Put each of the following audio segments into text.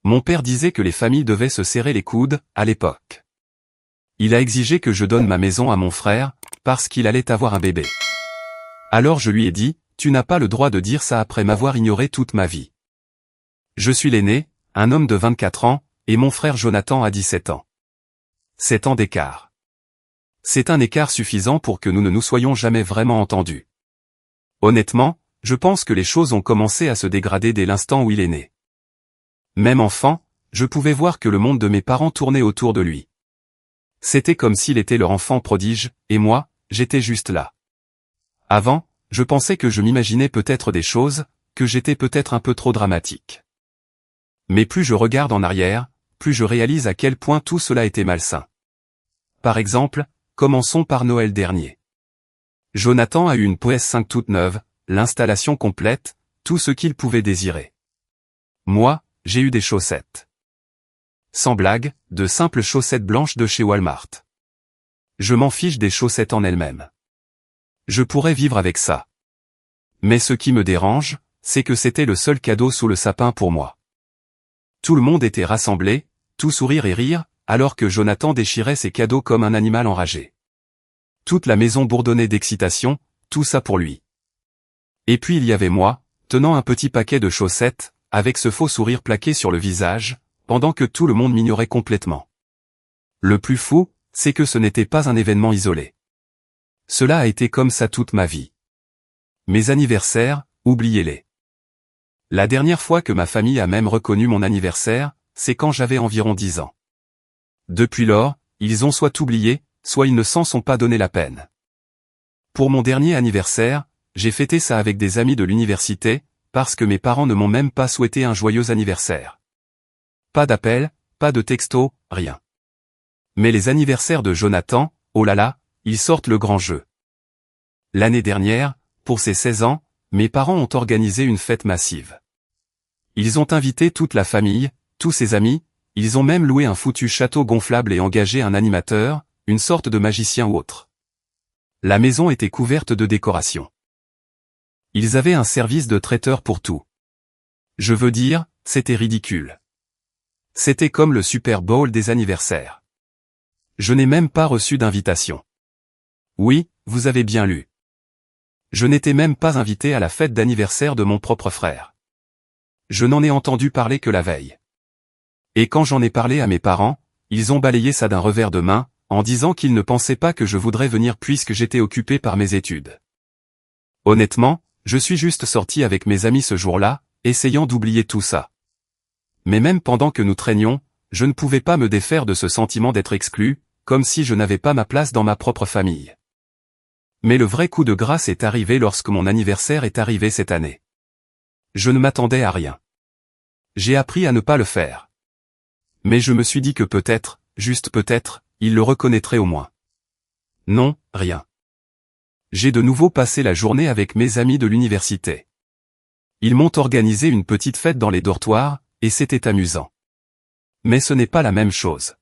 Mon père disait que les familles devaient se serrer les coudes, à l'époque. Il a exigé que je donne ma maison à mon frère, parce qu'il allait avoir un bébé. Alors je lui ai dit, tu n'as pas le droit de dire ça après m'avoir ignoré toute ma vie. Je suis l'aîné, un homme de 24 ans, et mon frère Jonathan a 17 ans. 7 ans d'écart. C'est un écart suffisant pour que nous ne nous soyons jamais vraiment entendus. Honnêtement, je pense que les choses ont commencé à se dégrader dès l'instant où il est né. Même enfant, je pouvais voir que le monde de mes parents tournait autour de lui. C'était comme s'il était leur enfant prodige, et moi, j'étais juste là. Avant, je pensais que je m'imaginais peut-être des choses, que j'étais peut-être un peu trop dramatique. Mais plus je regarde en arrière, plus je réalise à quel point tout cela était malsain. Par exemple, commençons par Noël dernier. Jonathan a eu une PS5 toute neuve, l'installation complète, tout ce qu'il pouvait désirer. Moi, j'ai eu des chaussettes. Sans blague, de simples chaussettes blanches de chez Walmart. Je m'en fiche des chaussettes en elles-mêmes. Je pourrais vivre avec ça. Mais ce qui me dérange, c'est que c'était le seul cadeau sous le sapin pour moi. Tout le monde était rassemblé, tout sourire et rire, alors que Jonathan déchirait ses cadeaux comme un animal enragé. Toute la maison bourdonnait d'excitation, tout ça pour lui. Et puis il y avait moi, tenant un petit paquet de chaussettes, avec ce faux sourire plaqué sur le visage, pendant que tout le monde m'ignorait complètement. Le plus fou, c'est que ce n'était pas un événement isolé. Cela a été comme ça toute ma vie. Mes anniversaires, oubliez-les. La dernière fois que ma famille a même reconnu mon anniversaire, c'est quand j'avais environ 10 ans. Depuis lors, ils ont soit oublié, soit ils ne s'en sont pas donné la peine. Pour mon dernier anniversaire, j'ai fêté ça avec des amis de l'université, parce que mes parents ne m'ont même pas souhaité un joyeux anniversaire. Pas d'appel, pas de texto, rien. Mais les anniversaires de Jonathan, oh là là, ils sortent le grand jeu. L'année dernière, pour ses 16 ans, mes parents ont organisé une fête massive. Ils ont invité toute la famille, tous ses amis, ils ont même loué un foutu château gonflable et engagé un animateur, une sorte de magicien ou autre. La maison était couverte de décorations. Ils avaient un service de traiteur pour tout. Je veux dire, c'était ridicule. C'était comme le Super Bowl des anniversaires. Je n'ai même pas reçu d'invitation. Oui, vous avez bien lu. Je n'étais même pas invité à la fête d'anniversaire de mon propre frère. Je n'en ai entendu parler que la veille. Et quand j'en ai parlé à mes parents, ils ont balayé ça d'un revers de main, en disant qu'ils ne pensaient pas que je voudrais venir puisque j'étais occupé par mes études. Honnêtement, je suis juste sorti avec mes amis ce jour-là, essayant d'oublier tout ça. Mais même pendant que nous traînions, je ne pouvais pas me défaire de ce sentiment d'être exclu, comme si je n'avais pas ma place dans ma propre famille. Mais le vrai coup de grâce est arrivé lorsque mon anniversaire est arrivé cette année. Je ne m'attendais à rien. J'ai appris à ne pas le faire. Mais je me suis dit que peut-être, juste peut-être, il le reconnaîtrait au moins. Non, rien. J'ai de nouveau passé la journée avec mes amis de l'université. Ils m'ont organisé une petite fête dans les dortoirs, et c'était amusant. Mais ce n'est pas la même chose.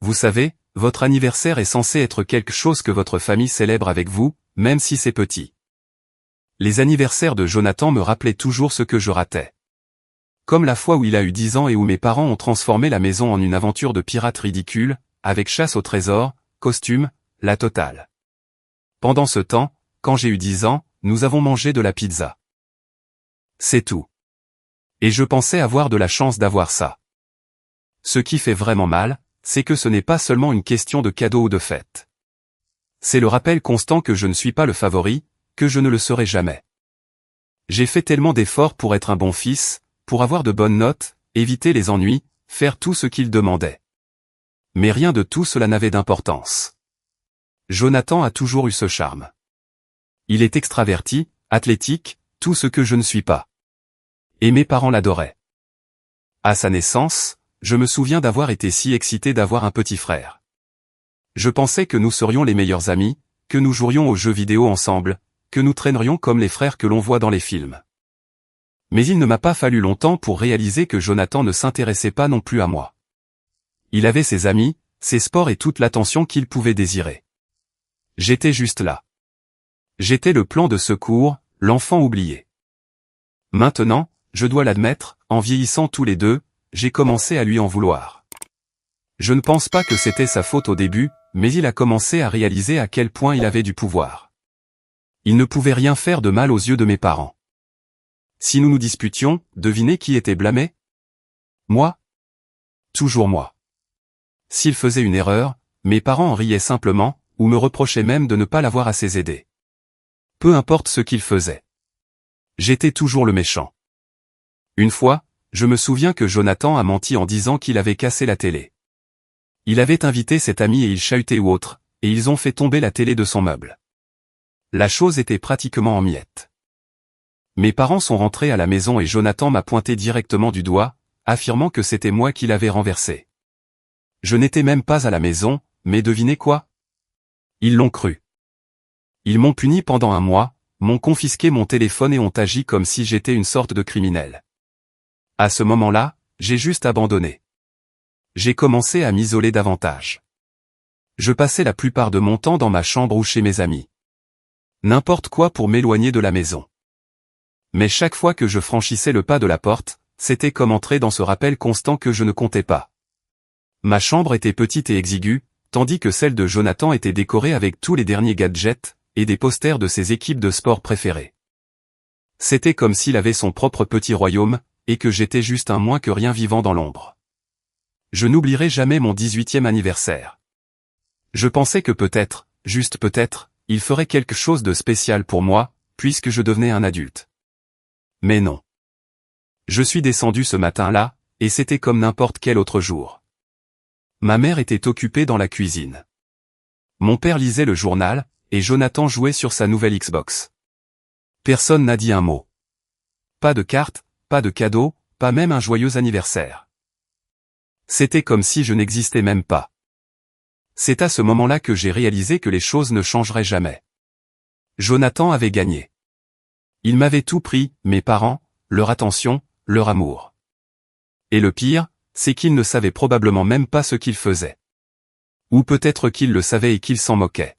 Vous savez, votre anniversaire est censé être quelque chose que votre famille célèbre avec vous, même si c'est petit. Les anniversaires de Jonathan me rappelaient toujours ce que je ratais. Comme la fois où il a eu 10 ans et où mes parents ont transformé la maison en une aventure de pirate ridicule, avec chasse au trésor, costume, la totale. Pendant ce temps, quand j'ai eu 10 ans, nous avons mangé de la pizza. C'est tout. Et je pensais avoir de la chance d'avoir ça. Ce qui fait vraiment mal, c'est que ce n'est pas seulement une question de cadeau ou de fête. C'est le rappel constant que je ne suis pas le favori, que je ne le serai jamais. J'ai fait tellement d'efforts pour être un bon fils, pour avoir de bonnes notes, éviter les ennuis, faire tout ce qu'il demandait. Mais rien de tout cela n'avait d'importance. Jonathan a toujours eu ce charme. Il est extraverti, athlétique, tout ce que je ne suis pas. Et mes parents l'adoraient. À sa naissance, je me souviens d'avoir été si excité d'avoir un petit frère. Je pensais que nous serions les meilleurs amis, que nous jouerions aux jeux vidéo ensemble, que nous traînerions comme les frères que l'on voit dans les films. Mais il ne m'a pas fallu longtemps pour réaliser que Jonathan ne s'intéressait pas non plus à moi. Il avait ses amis, ses sports et toute l'attention qu'il pouvait désirer. J'étais juste là. J'étais le plan de secours, l'enfant oublié. Maintenant, je dois l'admettre, en vieillissant tous les deux, j'ai commencé à lui en vouloir. Je ne pense pas que c'était sa faute au début, mais il a commencé à réaliser à quel point il avait du pouvoir. Il ne pouvait rien faire de mal aux yeux de mes parents. Si nous nous disputions, devinez qui était blâmé? Moi? Toujours moi. S'il faisait une erreur, mes parents en riaient simplement, ou me reprochaient même de ne pas l'avoir assez aidé. Peu importe ce qu'il faisait. J'étais toujours le méchant. Une fois, je me souviens que Jonathan a menti en disant qu'il avait cassé la télé. Il avait invité cet ami et il chahutait ou autre, et ils ont fait tomber la télé de son meuble. La chose était pratiquement en miettes. Mes parents sont rentrés à la maison et Jonathan m'a pointé directement du doigt, affirmant que c'était moi qui l'avais renversé. Je n'étais même pas à la maison, mais devinez quoi? Ils l'ont cru. Ils m'ont puni pendant 1 mois, m'ont confisqué mon téléphone et ont agi comme si j'étais une sorte de criminel. À ce moment-là, j'ai juste abandonné. J'ai commencé à m'isoler davantage. Je passais la plupart de mon temps dans ma chambre ou chez mes amis. N'importe quoi pour m'éloigner de la maison. Mais chaque fois que je franchissais le pas de la porte, c'était comme entrer dans ce rappel constant que je ne comptais pas. Ma chambre était petite et exiguë, tandis que celle de Jonathan était décorée avec tous les derniers gadgets, et des posters de ses équipes de sport préférées. C'était comme s'il avait son propre petit royaume, et que j'étais juste un moins que rien vivant dans l'ombre. Je n'oublierai jamais mon 18e anniversaire. Je pensais que peut-être, juste peut-être, il ferait quelque chose de spécial pour moi, puisque je devenais un adulte. Mais non. Je suis descendu ce matin-là, et c'était comme n'importe quel autre jour. Ma mère était occupée dans la cuisine. Mon père lisait le journal, et Jonathan jouait sur sa nouvelle Xbox. Personne n'a dit un mot. Pas de carte, pas de cadeau, pas même un joyeux anniversaire. C'était comme si je n'existais même pas. C'est à ce moment-là que j'ai réalisé que les choses ne changeraient jamais. Jonathan avait gagné. Il m'avait tout pris, mes parents, leur attention, leur amour. Et le pire, c'est qu'il ne savait probablement même pas ce qu'il faisait. Ou peut-être qu'il le savait et qu'il s'en moquait.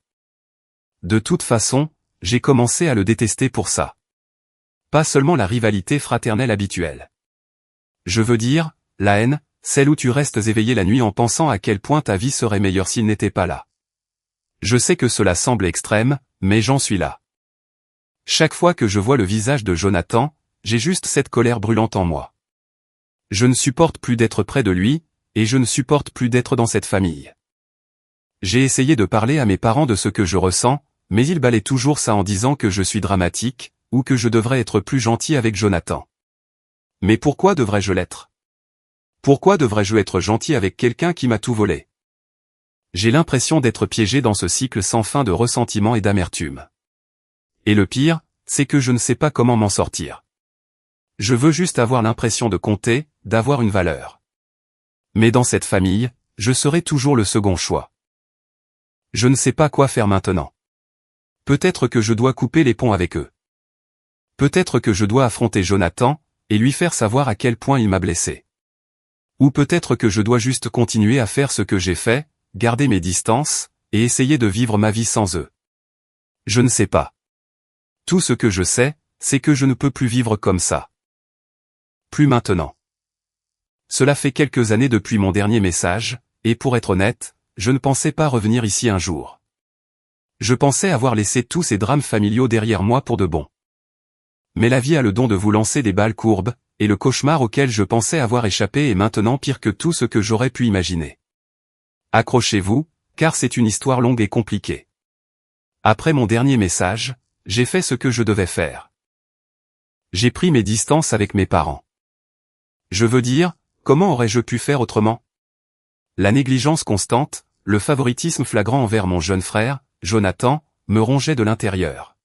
De toute façon, j'ai commencé à le détester pour ça. Pas seulement la rivalité fraternelle habituelle. Je veux dire, la haine, celle où tu restes éveillé la nuit en pensant à quel point ta vie serait meilleure s'il n'était pas là. Je sais que cela semble extrême, mais j'en suis là. Chaque fois que je vois le visage de Jonathan, j'ai juste cette colère brûlante en moi. Je ne supporte plus d'être près de lui, et je ne supporte plus d'être dans cette famille. J'ai essayé de parler à mes parents de ce que je ressens, mais ils balaient toujours ça en disant que je suis dramatique, ou que je devrais être plus gentil avec Jonathan. Mais pourquoi devrais-je l'être? Pourquoi devrais-je être gentil avec quelqu'un qui m'a tout volé? J'ai l'impression d'être piégé dans ce cycle sans fin de ressentiment et d'amertume. Et le pire, c'est que je ne sais pas comment m'en sortir. Je veux juste avoir l'impression de compter, d'avoir une valeur. Mais dans cette famille, je serai toujours le second choix. Je ne sais pas quoi faire maintenant. Peut-être que je dois couper les ponts avec eux. Peut-être que je dois affronter Jonathan, et lui faire savoir à quel point il m'a blessé. Ou peut-être que je dois juste continuer à faire ce que j'ai fait, garder mes distances, et essayer de vivre ma vie sans eux. Je ne sais pas. Tout ce que je sais, c'est que je ne peux plus vivre comme ça. Plus maintenant. Cela fait quelques années depuis mon dernier message, et pour être honnête, je ne pensais pas revenir ici un jour. Je pensais avoir laissé tous ces drames familiaux derrière moi pour de bon. Mais la vie a le don de vous lancer des balles courbes, et le cauchemar auquel je pensais avoir échappé est maintenant pire que tout ce que j'aurais pu imaginer. Accrochez-vous, car c'est une histoire longue et compliquée. Après mon dernier message, j'ai fait ce que je devais faire. J'ai pris mes distances avec mes parents. Je veux dire, comment aurais-je pu faire autrement? La négligence constante, le favoritisme flagrant envers mon jeune frère, Jonathan, me rongeait de l'intérieur.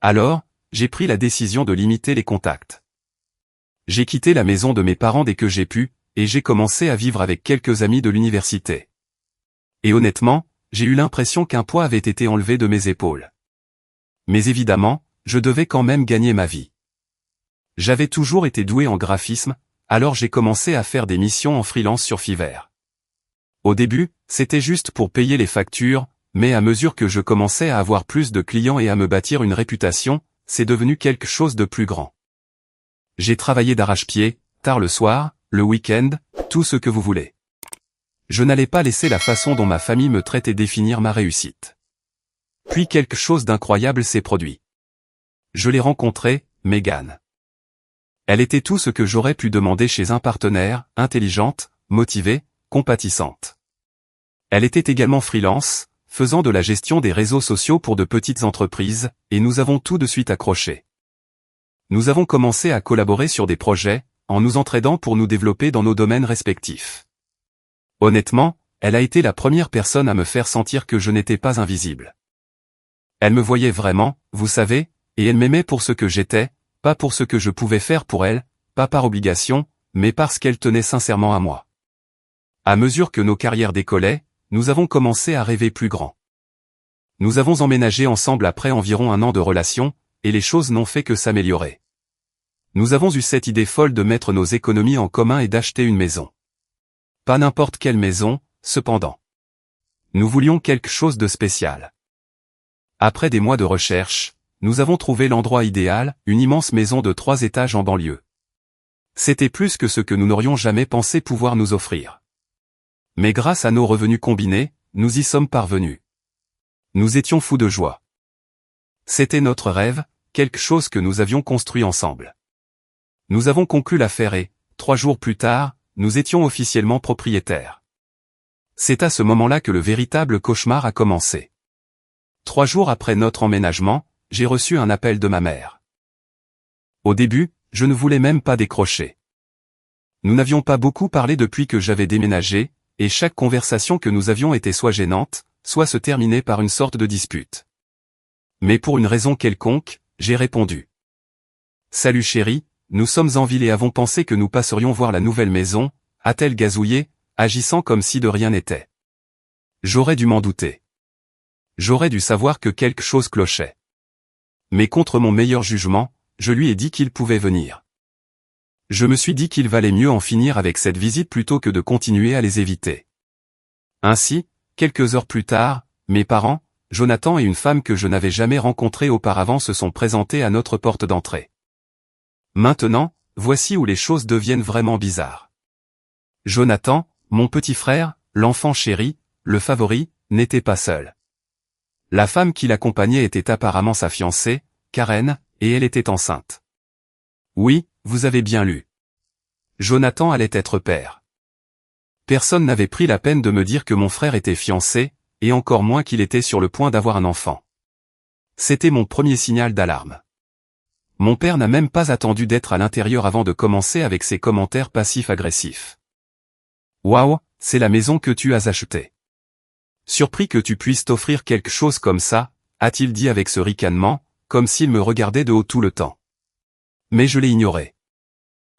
Alors, j'ai pris la décision de limiter les contacts. J'ai quitté la maison de mes parents dès que j'ai pu, et j'ai commencé à vivre avec quelques amis de l'université. Et honnêtement, j'ai eu l'impression qu'un poids avait été enlevé de mes épaules. Mais évidemment, je devais quand même gagner ma vie. J'avais toujours été doué en graphisme, alors j'ai commencé à faire des missions en freelance sur Fiverr. Au début, c'était juste pour payer les factures, mais à mesure que je commençais à avoir plus de clients et à me bâtir une réputation, c'est devenu quelque chose de plus grand. J'ai travaillé d'arrache-pied, tard le soir, le week-end, tout ce que vous voulez. Je n'allais pas laisser la façon dont ma famille me traitait définir ma réussite. Puis quelque chose d'incroyable s'est produit. Je l'ai rencontrée, Megan. Elle était tout ce que j'aurais pu demander chez un partenaire, intelligente, motivée, compatissante. Elle était également freelance, faisant de la gestion des réseaux sociaux pour de petites entreprises, et nous avons tout de suite accroché. Nous avons commencé à collaborer sur des projets, en nous entraidant pour nous développer dans nos domaines respectifs. Honnêtement, elle a été la première personne à me faire sentir que je n'étais pas invisible. Elle me voyait vraiment, vous savez, et elle m'aimait pour ce que j'étais, pas pour ce que je pouvais faire pour elle, pas par obligation, mais parce qu'elle tenait sincèrement à moi. À mesure que nos carrières décollaient, nous avons commencé à rêver plus grand. Nous avons emménagé ensemble après environ 1 an de relation, et les choses n'ont fait que s'améliorer. Nous avons eu cette idée folle de mettre nos économies en commun et d'acheter une maison. Pas n'importe quelle maison, cependant. Nous voulions quelque chose de spécial. Après des mois de recherche, nous avons trouvé l'endroit idéal, une immense maison de 3 étages en banlieue. C'était plus que ce que nous n'aurions jamais pensé pouvoir nous offrir. Mais grâce à nos revenus combinés, nous y sommes parvenus. Nous étions fous de joie. C'était notre rêve, quelque chose que nous avions construit ensemble. Nous avons conclu l'affaire et, 3 jours plus tard, nous étions officiellement propriétaires. C'est à ce moment-là que le véritable cauchemar a commencé. 3 jours après notre emménagement, j'ai reçu un appel de ma mère. Au début, je ne voulais même pas décrocher. Nous n'avions pas beaucoup parlé depuis que j'avais déménagé, et chaque conversation que nous avions était soit gênante, soit se terminait par une sorte de dispute. Mais pour une raison quelconque, j'ai répondu. « Salut chérie, nous sommes en ville et avons pensé que nous passerions voir la nouvelle maison », a-t-elle gazouillé, agissant comme si de rien n'était. J'aurais dû m'en douter. J'aurais dû savoir que quelque chose clochait. Mais contre mon meilleur jugement, je lui ai dit qu'il pouvait venir. Je me suis dit qu'il valait mieux en finir avec cette visite plutôt que de continuer à les éviter. Ainsi, quelques heures plus tard, mes parents, Jonathan et une femme que je n'avais jamais rencontrée auparavant se sont présentés à notre porte d'entrée. Maintenant, voici où les choses deviennent vraiment bizarres. Jonathan, mon petit frère, l'enfant chéri, le favori, n'était pas seul. La femme qui l'accompagnait était apparemment sa fiancée, Karen, et elle était enceinte. Oui, vous avez bien lu. Jonathan allait être père. Personne n'avait pris la peine de me dire que mon frère était fiancé, et encore moins qu'il était sur le point d'avoir un enfant. C'était mon premier signal d'alarme. Mon père n'a même pas attendu d'être à l'intérieur avant de commencer avec ses commentaires passifs-agressifs. « Waouh, c'est la maison que tu as achetée. Surpris que tu puisses t'offrir quelque chose comme ça, a-t-il dit avec ce ricanement, comme s'il me regardait de haut tout le temps. Mais je l'ai ignoré.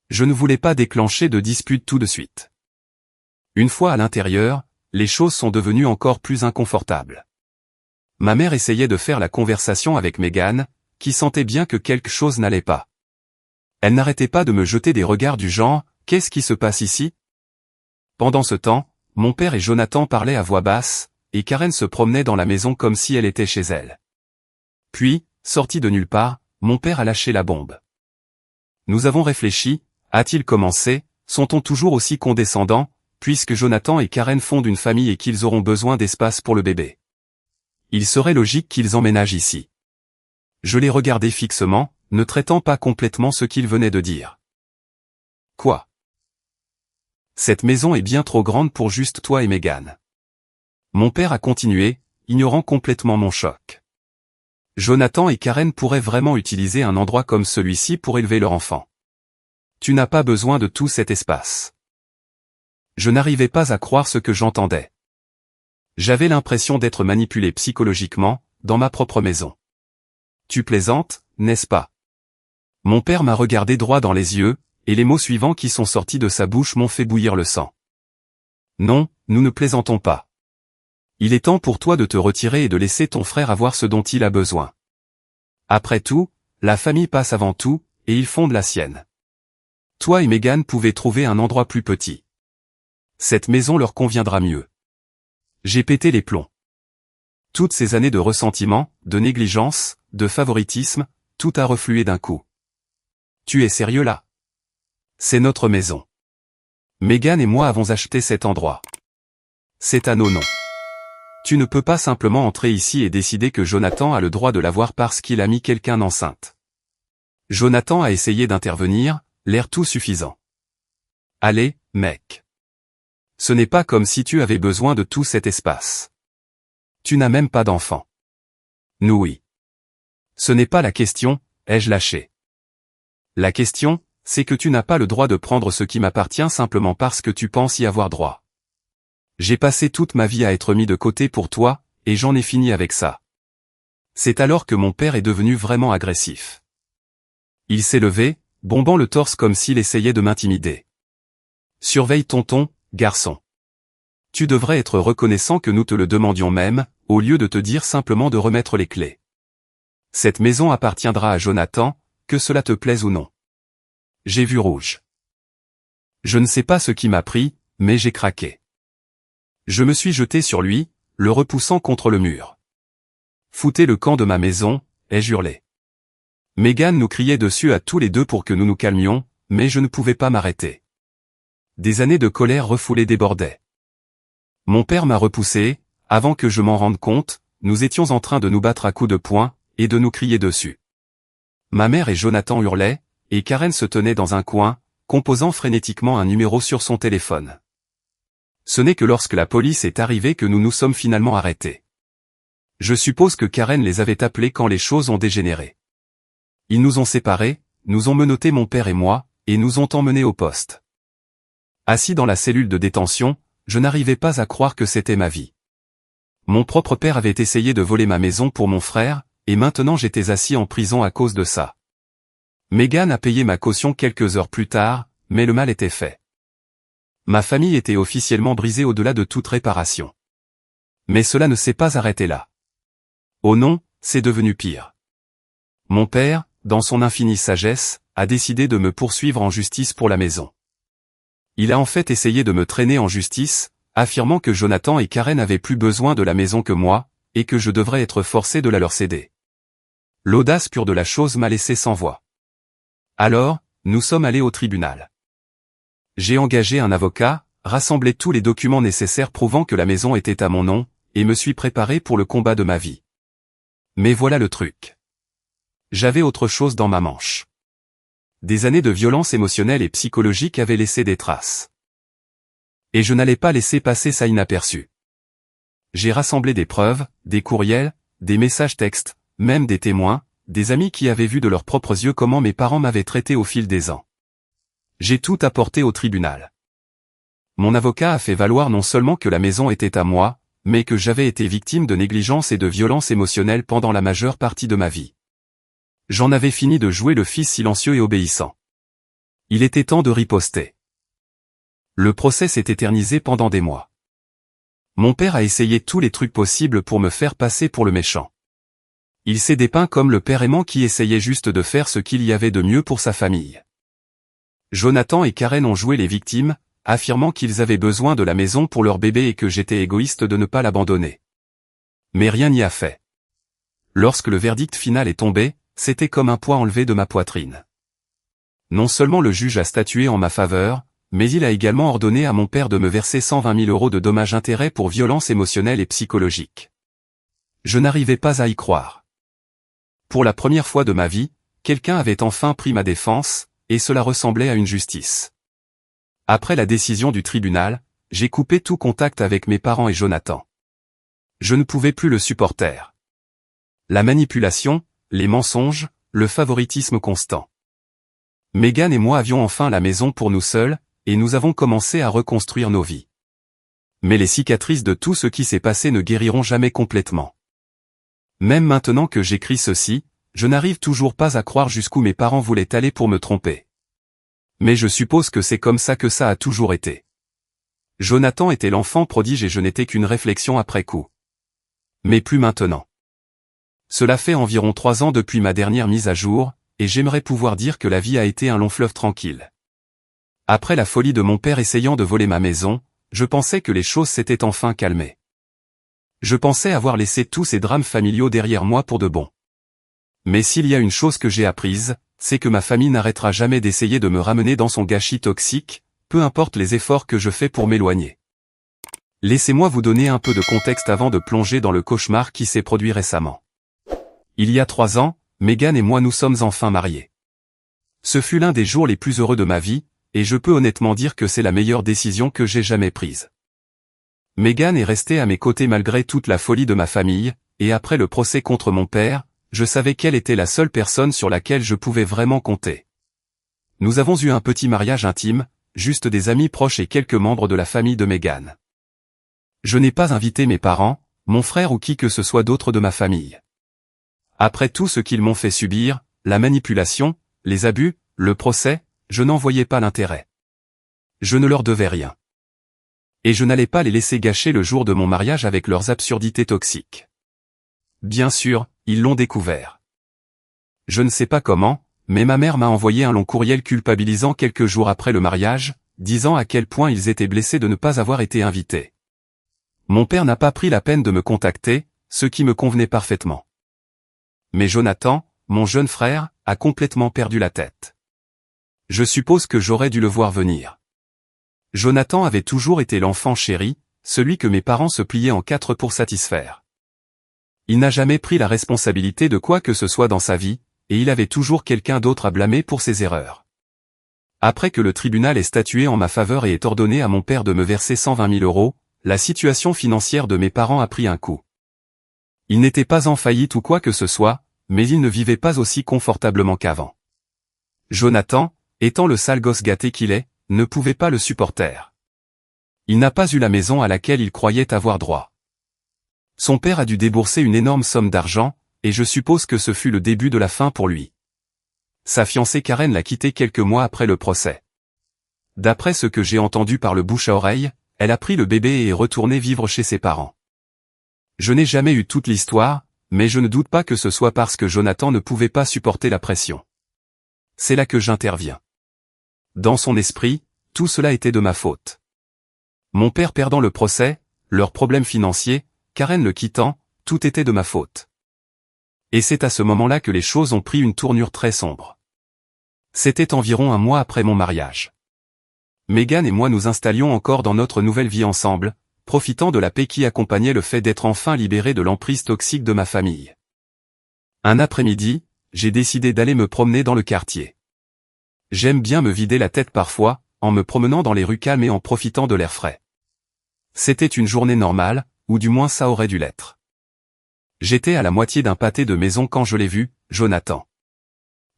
Je ne voulais pas déclencher de dispute tout de suite. Une fois à l'intérieur, les choses sont devenues encore plus inconfortables. Ma mère essayait de faire la conversation avec Megan, qui sentait bien que quelque chose n'allait pas. Elle n'arrêtait pas de me jeter des regards du genre « Qu'est-ce qui se passe ici ?» Pendant ce temps, mon père et Jonathan parlaient à voix basse, et Karen se promenait dans la maison comme si elle était chez elle. Puis, sorti de nulle part, mon père a lâché la bombe. Nous avons réfléchi, a-t-il commencé, sont-on toujours aussi condescendants, puisque Jonathan et Karen fondent une famille et qu'ils auront besoin d'espace pour le bébé. Il serait logique qu'ils emménagent ici. Je les regardais fixement, ne traitant pas complètement ce qu'ils venaient de dire. Quoi? Cette maison est bien trop grande pour juste toi et Megan. Mon père a continué, ignorant complètement mon choc. Jonathan et Karen pourraient vraiment utiliser un endroit comme celui-ci pour élever leur enfant. Tu n'as pas besoin de tout cet espace. Je n'arrivais pas à croire ce que j'entendais. J'avais l'impression d'être manipulé psychologiquement, dans ma propre maison. Tu plaisantes, n'est-ce pas? Mon père m'a regardé droit dans les yeux, et les mots suivants qui sont sortis de sa bouche m'ont fait bouillir le sang. Non, nous ne plaisantons pas. Il est temps pour toi de te retirer et de laisser ton frère avoir ce dont il a besoin. Après tout, la famille passe avant tout, et ils fondent la sienne. Toi et Megan pouvez trouver un endroit plus petit. Cette maison leur conviendra mieux. J'ai pété les plombs. Toutes ces années de ressentiment, de négligence, de favoritisme, tout a reflué d'un coup. Tu es sérieux là? C'est notre maison. Megan et moi avons acheté cet endroit. C'est à nos noms. Tu ne peux pas simplement entrer ici et décider que Jonathan a le droit de l'avoir parce qu'il a mis quelqu'un enceinte. Jonathan a essayé d'intervenir, l'air tout suffisant. Allez, mec. Ce n'est pas comme si tu avais besoin de tout cet espace. Tu n'as même pas d'enfant. Nous oui. Ce n'est pas la question, ai-je lâché. La question, c'est que tu n'as pas le droit de prendre ce qui m'appartient simplement parce que tu penses y avoir droit. J'ai passé toute ma vie à être mis de côté pour toi, et j'en ai fini avec ça. C'est alors que mon père est devenu vraiment agressif. Il s'est levé, bombant le torse comme s'il essayait de m'intimider. Surveille tonton, garçon. Tu devrais être reconnaissant que nous te le demandions même, au lieu de te dire simplement de remettre les clés. Cette maison appartiendra à Jonathan, que cela te plaise ou non. J'ai vu rouge. Je ne sais pas ce qui m'a pris, mais j'ai craqué. Je me suis jeté sur lui, le repoussant contre le mur. Foutez le camp de ma maison, ai-je hurlé. Megan nous criait dessus à tous les deux pour que nous nous calmions, mais je ne pouvais pas m'arrêter. Des années de colère refoulée débordaient. Mon père m'a repoussé, avant que je m'en rende compte, nous étions en train de nous battre à coups de poing, et de nous crier dessus. Ma mère et Jonathan hurlaient, et Karen se tenait dans un coin, composant frénétiquement un numéro sur son téléphone. Ce n'est que lorsque la police est arrivée que nous nous sommes finalement arrêtés. Je suppose que Karen les avait appelés quand les choses ont dégénéré. Ils nous ont séparés, nous ont menottés mon père et moi, et nous ont emmenés au poste. Assis dans la cellule de détention, je n'arrivais pas à croire que c'était ma vie. Mon propre père avait essayé de voler ma maison pour mon frère, et maintenant j'étais assis en prison à cause de ça. Megan a payé ma caution quelques heures plus tard, mais le mal était fait. Ma famille était officiellement brisée au-delà de toute réparation. Mais cela ne s'est pas arrêté là. Oh non, c'est devenu pire. Mon père, dans son infinie sagesse, a décidé de me poursuivre en justice pour la maison. Il a en fait essayé de me traîner en justice, affirmant que Jonathan et Karen avaient plus besoin de la maison que moi, et que je devrais être forcé de la leur céder. L'audace pure de la chose m'a laissé sans voix. Alors, nous sommes allés au tribunal. J'ai engagé un avocat, rassemblé tous les documents nécessaires prouvant que la maison était à mon nom, et me suis préparé pour le combat de ma vie. Mais voilà le truc. J'avais autre chose dans ma manche. Des années de violence émotionnelle et psychologique avaient laissé des traces. Et je n'allais pas laisser passer ça inaperçu. J'ai rassemblé des preuves, des courriels, des messages textes, même des témoins, des amis qui avaient vu de leurs propres yeux comment mes parents m'avaient traité au fil des ans. J'ai tout apporté au tribunal. Mon avocat a fait valoir non seulement que la maison était à moi, mais que j'avais été victime de négligence et de violence émotionnelle pendant la majeure partie de ma vie. J'en avais fini de jouer le fils silencieux et obéissant. Il était temps de riposter. Le procès s'est éternisé pendant des mois. Mon père a essayé tous les trucs possibles pour me faire passer pour le méchant. Il s'est dépeint comme le père aimant qui essayait juste de faire ce qu'il y avait de mieux pour sa famille. Jonathan et Karen ont joué les victimes, affirmant qu'ils avaient besoin de la maison pour leur bébé et que j'étais égoïste de ne pas l'abandonner. Mais rien n'y a fait. Lorsque le verdict final est tombé, c'était comme un poids enlevé de ma poitrine. Non seulement le juge a statué en ma faveur, mais il a également ordonné à mon père de me verser 120 000 € de dommages-intérêts pour violence émotionnelle et psychologique. Je n'arrivais pas à y croire. Pour la première fois de ma vie, quelqu'un avait enfin pris ma défense, et cela ressemblait à une justice. Après la décision du tribunal, j'ai coupé tout contact avec mes parents et Jonathan. Je ne pouvais plus le supporter. La manipulation, les mensonges, le favoritisme constant. Megan et moi avions enfin la maison pour nous seuls, et nous avons commencé à reconstruire nos vies. Mais les cicatrices de tout ce qui s'est passé ne guériront jamais complètement. Même maintenant que j'écris ceci, je n'arrive toujours pas à croire jusqu'où mes parents voulaient aller pour me tromper. Mais je suppose que c'est comme ça que ça a toujours été. Jonathan était l'enfant prodige et je n'étais qu'une réflexion après coup. Mais plus maintenant. Cela fait environ 3 ans depuis ma dernière mise à jour, et j'aimerais pouvoir dire que la vie a été un long fleuve tranquille. Après la folie de mon père essayant de voler ma maison, je pensais que les choses s'étaient enfin calmées. Je pensais avoir laissé tous ces drames familiaux derrière moi pour de bon. Mais s'il y a une chose que j'ai apprise, c'est que ma famille n'arrêtera jamais d'essayer de me ramener dans son gâchis toxique, peu importe les efforts que je fais pour m'éloigner. Laissez-moi vous donner un peu de contexte avant de plonger dans le cauchemar qui s'est produit récemment. Il y a 3 ans, Megan et moi nous sommes enfin mariés. Ce fut l'un des jours les plus heureux de ma vie, et je peux honnêtement dire que c'est la meilleure décision que j'ai jamais prise. Megan est restée à mes côtés malgré toute la folie de ma famille, et après le procès contre mon père, je savais qu'elle était la seule personne sur laquelle je pouvais vraiment compter. Nous avons eu un petit mariage intime, juste des amis proches et quelques membres de la famille de Megan. Je n'ai pas invité mes parents, mon frère ou qui que ce soit d'autre de ma famille. Après tout ce qu'ils m'ont fait subir, la manipulation, les abus, le procès, je n'en voyais pas l'intérêt. Je ne leur devais rien. Et je n'allais pas les laisser gâcher le jour de mon mariage avec leurs absurdités toxiques. Bien sûr, ils l'ont découvert. Je ne sais pas comment, mais ma mère m'a envoyé un long courriel culpabilisant quelques jours après le mariage, disant à quel point ils étaient blessés de ne pas avoir été invités. Mon père n'a pas pris la peine de me contacter, ce qui me convenait parfaitement. Mais Jonathan, mon jeune frère, a complètement perdu la tête. Je suppose que j'aurais dû le voir venir. Jonathan avait toujours été l'enfant chéri, celui que mes parents se pliaient en 4 pour satisfaire. Il n'a jamais pris la responsabilité de quoi que ce soit dans sa vie, et il avait toujours quelqu'un d'autre à blâmer pour ses erreurs. Après que le tribunal ait statué en ma faveur et ait ordonné à mon père de me verser 120 000 €, la situation financière de mes parents a pris un coup. Ils n'étaient pas en faillite ou quoi que ce soit, mais ils ne vivaient pas aussi confortablement qu'avant. Jonathan, étant le sale gosse gâté qu'il est, ne pouvait pas le supporter. Il n'a pas eu la maison à laquelle il croyait avoir droit. Son père a dû débourser une énorme somme d'argent, et je suppose que ce fut le début de la fin pour lui. Sa fiancée Karen l'a quitté quelques mois après le procès. D'après ce que j'ai entendu par le bouche à oreille, elle a pris le bébé et est retournée vivre chez ses parents. Je n'ai jamais eu toute l'histoire, mais je ne doute pas que ce soit parce que Jonathan ne pouvait pas supporter la pression. C'est là que j'interviens. Dans son esprit, tout cela était de ma faute. Mon père perdant le procès, leurs problèmes financiers, Karen le quittant, tout était de ma faute. Et c'est à ce moment-là que les choses ont pris une tournure très sombre. C'était environ 1 mois après mon mariage. Megan et moi nous installions encore dans notre nouvelle vie ensemble, profitant de la paix qui accompagnait le fait d'être enfin libéré de l'emprise toxique de ma famille. Un après-midi, j'ai décidé d'aller me promener dans le quartier. J'aime bien me vider la tête parfois, en me promenant dans les rues calmes et en profitant de l'air frais. C'était une journée normale, ou du moins ça aurait dû l'être. J'étais à la moitié d'un pâté de maison quand je l'ai vu, Jonathan.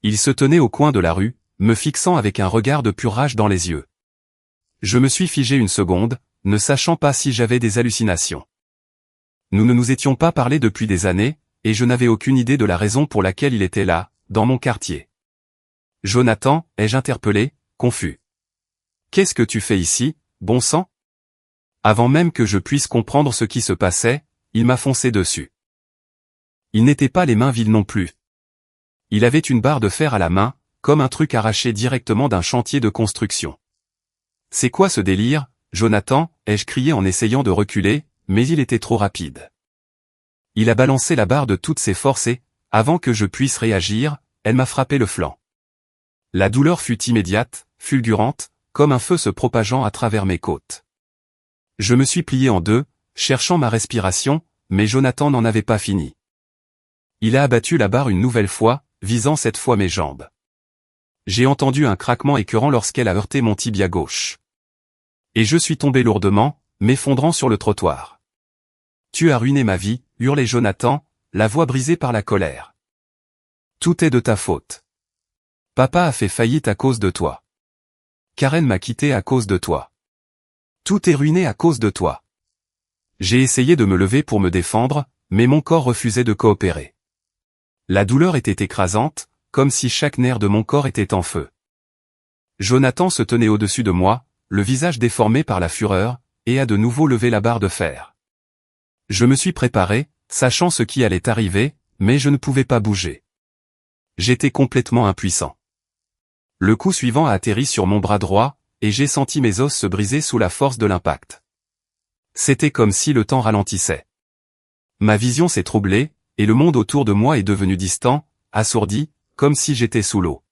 Il se tenait au coin de la rue, me fixant avec un regard de pure rage dans les yeux. Je me suis figé une seconde, ne sachant pas si j'avais des hallucinations. Nous ne nous étions pas parlé depuis des années, et je n'avais aucune idée de la raison pour laquelle il était là, dans mon quartier. « Jonathan » ai-je interpellé, confus. « Qu'est-ce que tu fais ici, bon sang ?» Avant même que je puisse comprendre ce qui se passait, il m'a foncé dessus. Il n'était pas les mains vides non plus. Il avait une barre de fer à la main, comme un truc arraché directement d'un chantier de construction. « C'est quoi ce délire, Jonathan » ai-je crié en essayant de reculer, mais il était trop rapide. Il a balancé la barre de toutes ses forces et, avant que je puisse réagir, elle m'a frappé le flanc. La douleur fut immédiate, fulgurante, comme un feu se propageant à travers mes côtes. Je me suis plié en deux, cherchant ma respiration, mais Jonathan n'en avait pas fini. Il a abattu la barre une nouvelle fois, visant cette fois mes jambes. J'ai entendu un craquement écœurant lorsqu'elle a heurté mon tibia gauche. Et je suis tombé lourdement, m'effondrant sur le trottoir. « Tu as ruiné ma vie » hurlait Jonathan, la voix brisée par la colère. « Tout est de ta faute. Papa a fait faillite à cause de toi. Karen m'a quitté à cause de toi. Tout est ruiné à cause de toi. » J'ai essayé de me lever pour me défendre, mais mon corps refusait de coopérer. La douleur était écrasante, comme si chaque nerf de mon corps était en feu. Jonathan se tenait au-dessus de moi, le visage déformé par la fureur, et a de nouveau levé la barre de fer. Je me suis préparé, sachant ce qui allait arriver, mais je ne pouvais pas bouger. J'étais complètement impuissant. Le coup suivant a atterri sur mon bras droit, et j'ai senti mes os se briser sous la force de l'impact. C'était comme si le temps ralentissait. Ma vision s'est troublée, et le monde autour de moi est devenu distant, assourdi, comme si j'étais sous l'eau.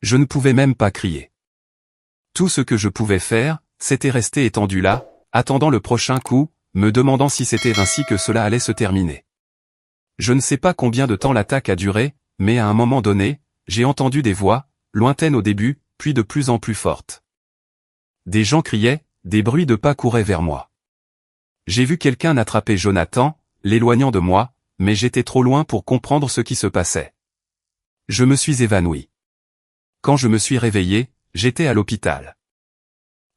Je ne pouvais même pas crier. Tout ce que je pouvais faire, c'était rester étendu là, attendant le prochain coup, me demandant si c'était ainsi que cela allait se terminer. Je ne sais pas combien de temps l'attaque a duré, mais à un moment donné, j'ai entendu des voix, lointaines au début, puis de plus en plus fortes. Des gens criaient, des bruits de pas couraient vers moi. J'ai vu quelqu'un attraper Jonathan, l'éloignant de moi, mais j'étais trop loin pour comprendre ce qui se passait. Je me suis évanoui. Quand je me suis réveillé, j'étais à l'hôpital.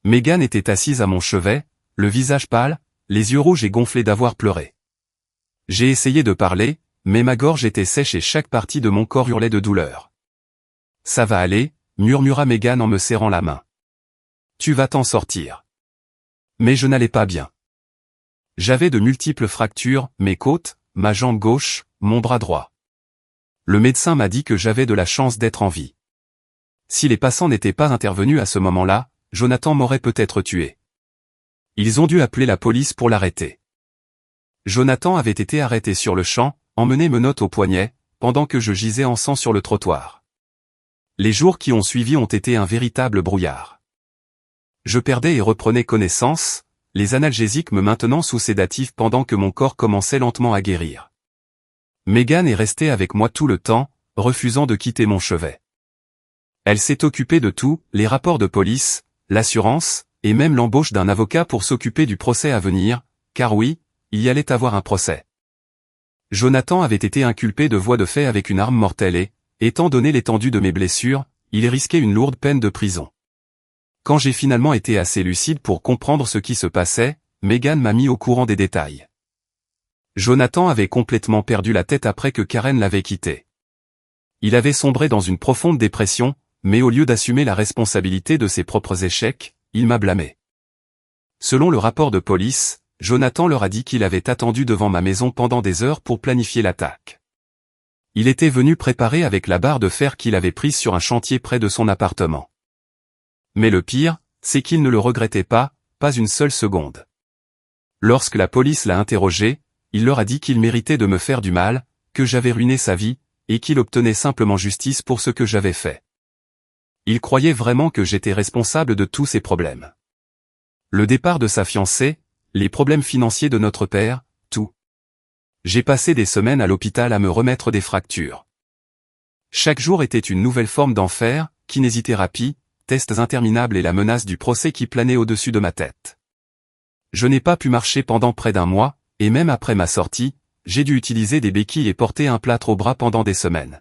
Megan était assise à mon chevet, le visage pâle, les yeux rouges et gonflés d'avoir pleuré. J'ai essayé de parler, mais ma gorge était sèche et chaque partie de mon corps hurlait de douleur. « Ça va aller », murmura Megan en me serrant la main. « Tu vas t'en sortir. » Mais je n'allais pas bien. J'avais de multiples fractures, mes côtes, ma jambe gauche, mon bras droit. Le médecin m'a dit que j'avais de la chance d'être en vie. Si les passants n'étaient pas intervenus à ce moment-là, Jonathan m'aurait peut-être tué. Ils ont dû appeler la police pour l'arrêter. Jonathan avait été arrêté sur le champ, emmené menottes au poignet, pendant que je gisais en sang sur le trottoir. Les jours qui ont suivi ont été un véritable brouillard. Je perdais et reprenais connaissance, les analgésiques me maintenant sous sédatif pendant que mon corps commençait lentement à guérir. Megan est restée avec moi tout le temps, refusant de quitter mon chevet. Elle s'est occupée de tout, les rapports de police, l'assurance, et même l'embauche d'un avocat pour s'occuper du procès à venir, car oui, il y allait avoir un procès. Jonathan avait été inculpé de voies de fait avec une arme mortelle et, étant donné l'étendue de mes blessures, il risquait une lourde peine de prison. Quand j'ai finalement été assez lucide pour comprendre ce qui se passait, Megan m'a mis au courant des détails. Jonathan avait complètement perdu la tête après que Karen l'avait quitté. Il avait sombré dans une profonde dépression, mais au lieu d'assumer la responsabilité de ses propres échecs, il m'a blâmé. Selon le rapport de police, Jonathan leur a dit qu'il avait attendu devant ma maison pendant des heures pour planifier l'attaque. Il était venu préparer avec la barre de fer qu'il avait prise sur un chantier près de son appartement. Mais le pire, c'est qu'il ne le regrettait pas une seule seconde. Lorsque la police l'a interrogé, il leur a dit qu'il méritait de me faire du mal, que j'avais ruiné sa vie, et qu'il obtenait simplement justice pour ce que j'avais fait. Il croyait vraiment que j'étais responsable de tous ses problèmes. Le départ de sa fiancée, les problèmes financiers de notre père, tout. J'ai passé des semaines à l'hôpital à me remettre des fractures. Chaque jour était une nouvelle forme d'enfer, kinésithérapie, tests interminables et la menace du procès qui planait au-dessus de ma tête. Je n'ai pas pu marcher pendant près d'un mois, et même après ma sortie, j'ai dû utiliser des béquilles et porter un plâtre au bras pendant des semaines.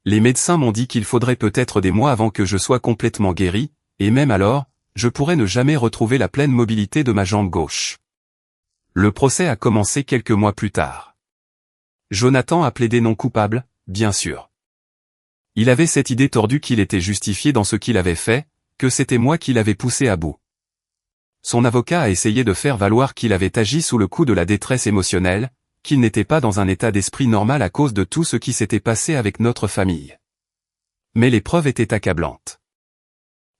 Les médecins m'ont dit qu'il faudrait peut-être des mois avant que je sois complètement guéri, et même alors, je pourrais ne jamais retrouver la pleine mobilité de ma jambe gauche. Le procès a commencé quelques mois plus tard. Jonathan a plaidé non coupable, bien sûr. Il avait cette idée tordue qu'il était justifié dans ce qu'il avait fait, que c'était moi qui l'avais poussé à bout. Son avocat a essayé de faire valoir qu'il avait agi sous le coup de la détresse émotionnelle, qu'il n'était pas dans un état d'esprit normal à cause de tout ce qui s'était passé avec notre famille. Mais les preuves étaient accablantes.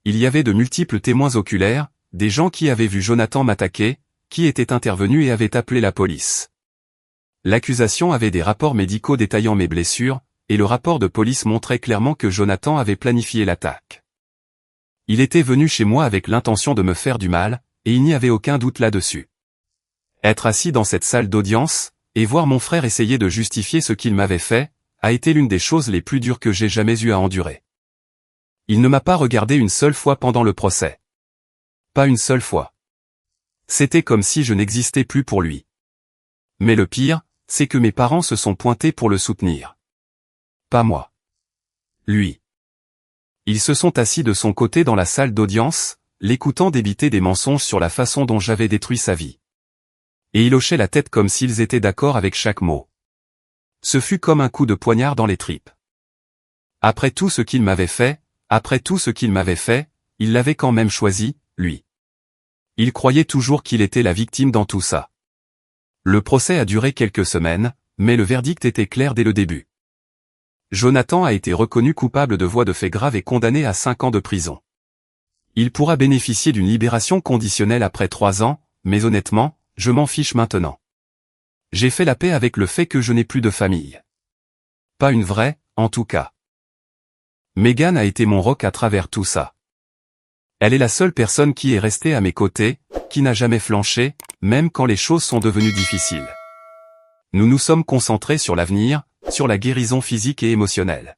Il y avait de multiples témoins oculaires, des gens qui avaient vu Jonathan m'attaquer, qui étaient intervenus et avaient appelé la police. L'accusation avait des rapports médicaux détaillant mes blessures, et le rapport de police montrait clairement que Jonathan avait planifié l'attaque. Il était venu chez moi avec l'intention de me faire du mal, et il n'y avait aucun doute là-dessus. Être assis dans cette salle d'audience, et voir mon frère essayer de justifier ce qu'il m'avait fait, a été l'une des choses les plus dures que j'ai jamais eu à endurer. Il ne m'a pas regardé une seule fois pendant le procès. Pas une seule fois. C'était comme si je n'existais plus pour lui. Mais le pire, c'est que mes parents se sont pointés pour le soutenir. Pas moi. Lui. Ils se sont assis de son côté dans la salle d'audience, l'écoutant débiter des mensonges sur la façon dont j'avais détruit sa vie. Et ils hochaient la tête comme s'ils étaient d'accord avec chaque mot. Ce fut comme un coup de poignard dans les tripes. Après tout ce qu'il m'avait fait, il l'avait quand même choisi, lui. Il croyait toujours qu'il était la victime dans tout ça. Le procès a duré quelques semaines, mais le verdict était clair dès le début. Jonathan a été reconnu coupable de voies de fait graves et condamné à 5 ans de prison. Il pourra bénéficier d'une libération conditionnelle après 3 ans, mais honnêtement, je m'en fiche maintenant. J'ai fait la paix avec le fait que je n'ai plus de famille. Pas une vraie, en tout cas. Megan a été mon roc à travers tout ça. Elle est la seule personne qui est restée à mes côtés, qui n'a jamais flanché, même quand les choses sont devenues difficiles. Nous nous sommes concentrés sur l'avenir, sur la guérison physique et émotionnelle.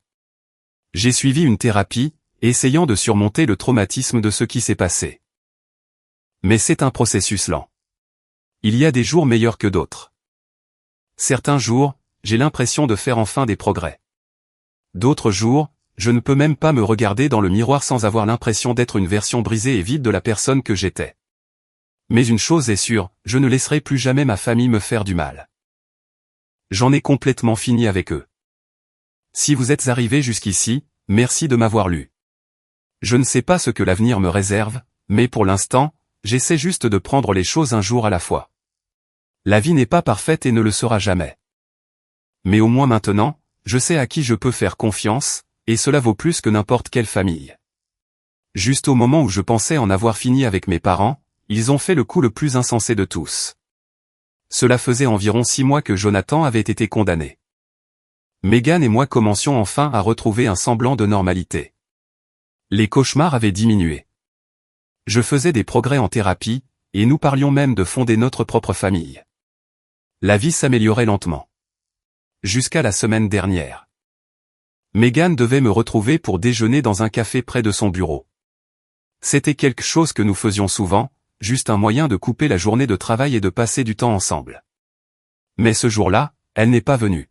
J'ai suivi une thérapie, essayant de surmonter le traumatisme de ce qui s'est passé. Mais c'est un processus lent. Il y a des jours meilleurs que d'autres. Certains jours, j'ai l'impression de faire enfin des progrès. D'autres jours, je ne peux même pas me regarder dans le miroir sans avoir l'impression d'être une version brisée et vide de la personne que j'étais. Mais une chose est sûre, je ne laisserai plus jamais ma famille me faire du mal. J'en ai complètement fini avec eux. Si vous êtes arrivé jusqu'ici, merci de m'avoir lu. Je ne sais pas ce que l'avenir me réserve, mais pour l'instant, j'essaie juste de prendre les choses un jour à la fois. La vie n'est pas parfaite et ne le sera jamais. Mais au moins maintenant, je sais à qui je peux faire confiance, et cela vaut plus que n'importe quelle famille. Juste au moment où je pensais en avoir fini avec mes parents, ils ont fait le coup le plus insensé de tous. Cela faisait environ 6 mois que Jonathan avait été condamné. Megan et moi commencions enfin à retrouver un semblant de normalité. Les cauchemars avaient diminué. Je faisais des progrès en thérapie, et nous parlions même de fonder notre propre famille. La vie s'améliorait lentement. Jusqu'à la semaine dernière. Megan devait me retrouver pour déjeuner dans un café près de son bureau. C'était quelque chose que nous faisions souvent, juste un moyen de couper la journée de travail et de passer du temps ensemble. Mais ce jour-là, elle n'est pas venue.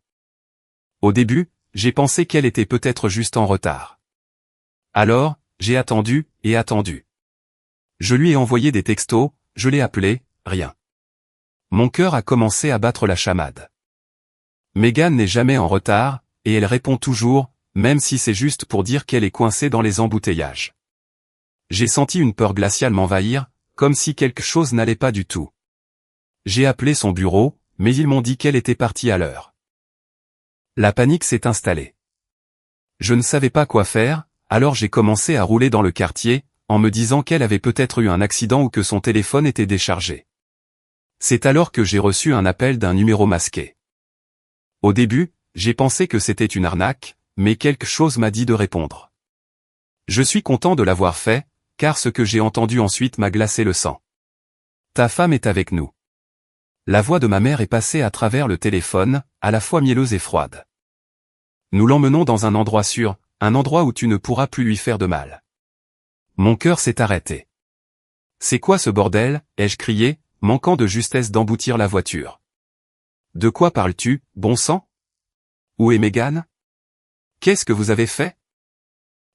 Au début, j'ai pensé qu'elle était peut-être juste en retard. Alors, j'ai attendu, et attendu. Je lui ai envoyé des textos, je l'ai appelé, rien. Mon cœur a commencé à battre la chamade. Megan n'est jamais en retard, et elle répond toujours, même si c'est juste pour dire qu'elle est coincée dans les embouteillages. J'ai senti une peur glaciale m'envahir, comme si quelque chose n'allait pas du tout. J'ai appelé son bureau, mais ils m'ont dit qu'elle était partie à l'heure. La panique s'est installée. Je ne savais pas quoi faire, alors j'ai commencé à rouler dans le quartier, en me disant qu'elle avait peut-être eu un accident ou que son téléphone était déchargé. C'est alors que j'ai reçu un appel d'un numéro masqué. Au début, j'ai pensé que c'était une arnaque, mais quelque chose m'a dit de répondre. Je suis content de l'avoir fait, car ce que j'ai entendu ensuite m'a glacé le sang. Ta femme est avec nous. La voix de ma mère est passée à travers le téléphone, à la fois mielleuse et froide. Nous l'emmenons dans un endroit sûr, un endroit où tu ne pourras plus lui faire de mal. Mon cœur s'est arrêté. C'est quoi ce bordel, ai-je crié, manquant de justesse d'emboutir la voiture. De quoi parles-tu, bon sang? Où est Megan? Qu'est-ce que vous avez fait?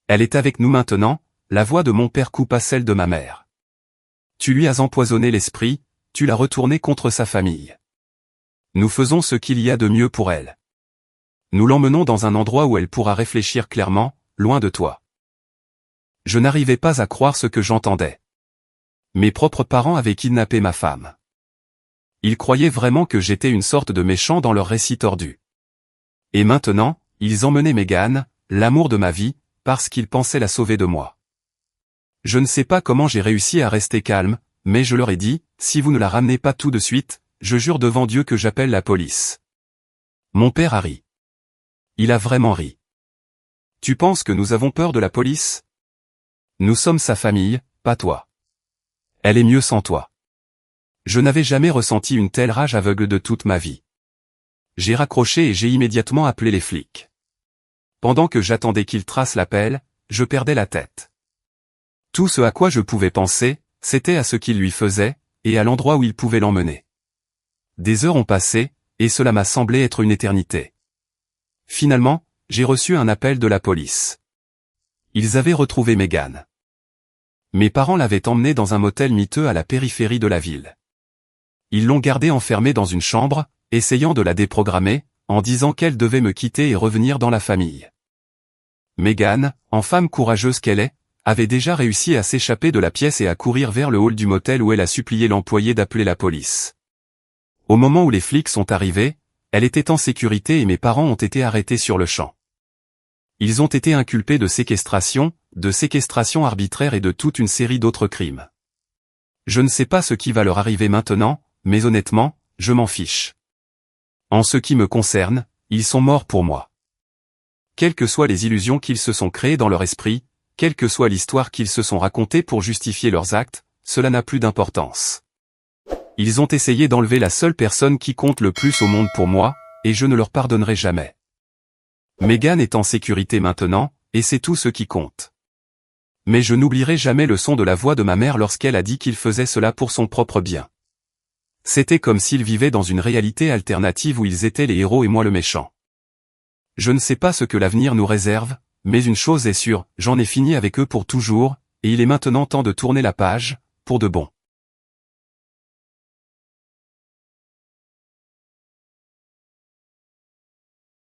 Elle est avec nous maintenant, la voix de mon père coupa celle de ma mère. Tu lui as empoisonné l'esprit, tu l'as retourné contre sa famille. Nous faisons ce qu'il y a de mieux pour elle. Nous l'emmenons dans un endroit où elle pourra réfléchir clairement, loin de toi. Je n'arrivais pas à croire ce que j'entendais. Mes propres parents avaient kidnappé ma femme. Ils croyaient vraiment que j'étais une sorte de méchant dans leur récit tordu. Et maintenant, ils emmenaient Megan, l'amour de ma vie, parce qu'ils pensaient la sauver de moi. Je ne sais pas comment j'ai réussi à rester calme, mais je leur ai dit, si vous ne la ramenez pas tout de suite, je jure devant Dieu que j'appelle la police. Mon père a ri. Il a vraiment ri. Tu penses que nous avons peur de la police? Nous sommes sa famille, pas toi. Elle est mieux sans toi. Je n'avais jamais ressenti une telle rage aveugle de toute ma vie. J'ai raccroché et j'ai immédiatement appelé les flics. Pendant que j'attendais qu'ils tracent l'appel, je perdais la tête. Tout ce à quoi je pouvais penser, c'était à ce qu'il lui faisait, et à l'endroit où il pouvait l'emmener. Des heures ont passé, et cela m'a semblé être une éternité. Finalement, j'ai reçu un appel de la police. Ils avaient retrouvé Megan. Mes parents l'avaient emmenée dans un motel miteux à la périphérie de la ville. Ils l'ont gardée enfermée dans une chambre, essayant de la déprogrammer, en disant qu'elle devait me quitter et revenir dans la famille. Megan, en femme courageuse qu'elle est, avait déjà réussi à s'échapper de la pièce et à courir vers le hall du motel où elle a supplié l'employé d'appeler la police. Au moment où les flics sont arrivés, elle était en sécurité et mes parents ont été arrêtés sur le champ. Ils ont été inculpés de séquestration arbitraire et de toute une série d'autres crimes. Je ne sais pas ce qui va leur arriver maintenant, mais honnêtement, je m'en fiche. En ce qui me concerne, ils sont morts pour moi. Quelles que soient les illusions qu'ils se sont créées dans leur esprit, quelle que soit l'histoire qu'ils se sont racontée pour justifier leurs actes, cela n'a plus d'importance. Ils ont essayé d'enlever la seule personne qui compte le plus au monde pour moi, et je ne leur pardonnerai jamais. Meghan est en sécurité maintenant, et c'est tout ce qui compte. Mais je n'oublierai jamais le son de la voix de ma mère lorsqu'elle a dit qu'il faisait cela pour son propre bien. C'était comme s'ils vivaient dans une réalité alternative où ils étaient les héros et moi le méchant. Je ne sais pas ce que l'avenir nous réserve, mais une chose est sûre, j'en ai fini avec eux pour toujours, et il est maintenant temps de tourner la page, pour de bon.